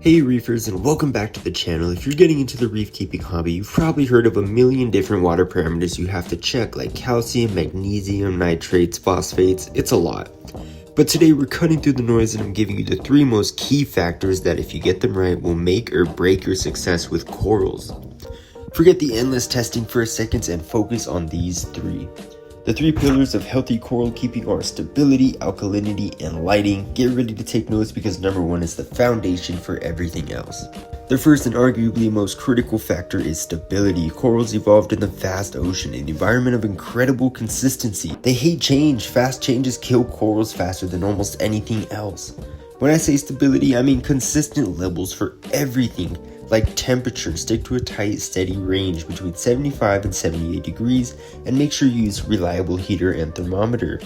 Hey reefers, and welcome back to the channel. If you're getting into the reef keeping hobby, you've probably heard of a million different water parameters you have to check, like calcium, magnesium, nitrates, phosphates. It's a lot. But today we're cutting through the noise and I'm giving you the 3 most key factors that, if you get them right, will make or break your success with corals. Forget the endless testing for a second and focus on these 3. The 3 pillars of healthy coral keeping are stability, alkalinity, and lighting. Get ready to take notes because number 1 is the foundation for everything else. The first and arguably most critical factor is stability. Corals evolved in the vast ocean, an environment of incredible consistency. They hate change. Fast changes kill corals faster than almost anything else. When I say stability, I mean consistent levels for everything. Like temperature, stick to a tight, steady range between 75 and 78 degrees, and make sure you use reliable heater and thermometer.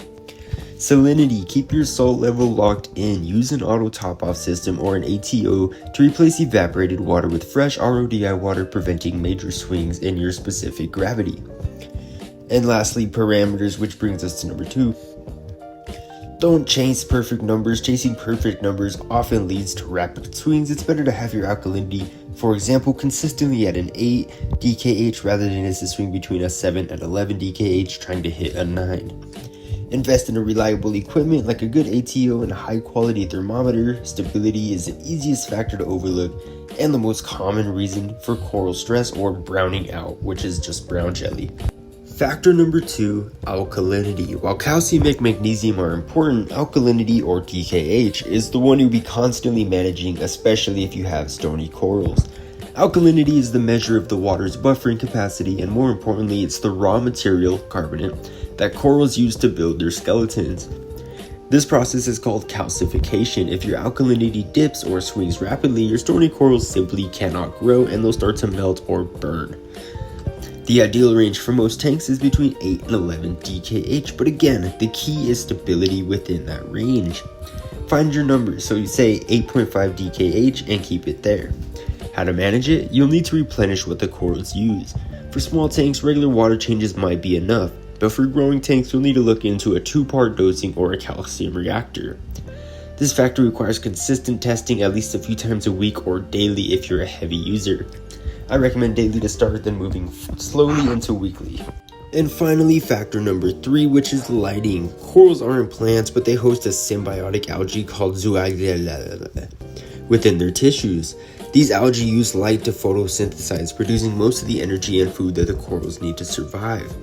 Salinity, keep your salt level locked in. Use an auto top-off system or an ATO to replace evaporated water with fresh RODI water, preventing major swings in your specific gravity. And lastly, parameters, which brings us to number 2. Don't chase perfect numbers. Chasing perfect numbers often leads to rapid swings. It's better to have your alkalinity, for example, consistently at an 8 DKH rather than as a swing between a 7 and 11 DKH trying to hit a 9. Invest in a reliable equipment like a good ATO and a high quality thermometer. Stability is the easiest factor to overlook and the most common reason for coral stress or browning out, which is just brown jelly. Factor number 2, alkalinity. While calcium and magnesium are important, alkalinity, or DKH, is the one you'll be constantly managing, especially if you have stony corals. Alkalinity is the measure of the water's buffering capacity, and more importantly, it's the raw material, carbonate, that corals use to build their skeletons. This process is called calcification. If your alkalinity dips or swings rapidly, your stony corals simply cannot grow and they'll start to melt or burn. The ideal range for most tanks is between 8 and 11 DKH, but again, the key is stability within that range. Find your number, so you say 8.5 DKH and keep it there. How to manage it? You'll need to replenish what the corals use. For small tanks, regular water changes might be enough, but for growing tanks, you'll need to look into a 2-part dosing or a calcium reactor. This factor requires consistent testing at least a few times a week or daily if you're a heavy user. I recommend daily to start, then moving slowly into weekly. And finally, factor number 3, which is lighting. Corals aren't plants, but they host a symbiotic algae called zooalgae within their tissues. These algae use light to photosynthesize, producing most of the energy and food that the corals need to survive.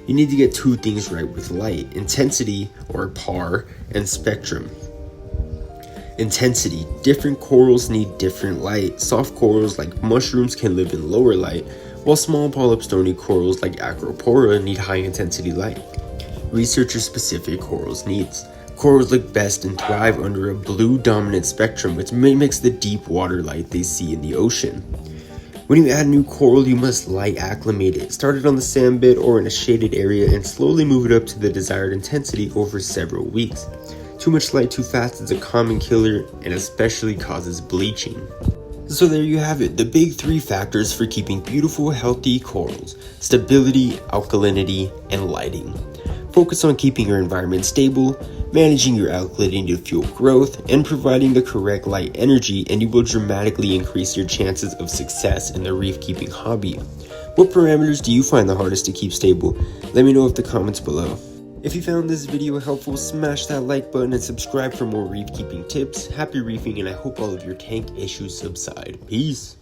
You need to get 2 things right with light: intensity, or PAR, and spectrum. Intensity. Different corals need different light. Soft corals like mushrooms can live in lower light, while small polyp stony corals like Acropora need high intensity light. Researcher-specific corals needs. Corals look best and thrive under a blue dominant spectrum, which mimics the deep water light they see in the ocean. When you add new coral, you must light acclimate it. Start it on the sand bed or in a shaded area and slowly move it up to the desired intensity over several weeks. Too much light too fast is a common killer and especially causes bleaching. So there you have it, the big 3 factors for keeping beautiful, healthy corals: stability, alkalinity, and lighting. Focus on keeping your environment stable, managing your alkalinity to fuel growth, and providing the correct light energy, and you will dramatically increase your chances of success in the reef keeping hobby. What parameters do you find the hardest to keep stable? Let me know in the comments below. If you found this video helpful, smash that like button and subscribe for more reef keeping tips. Happy reefing, and I hope all of your tank issues subside. Peace!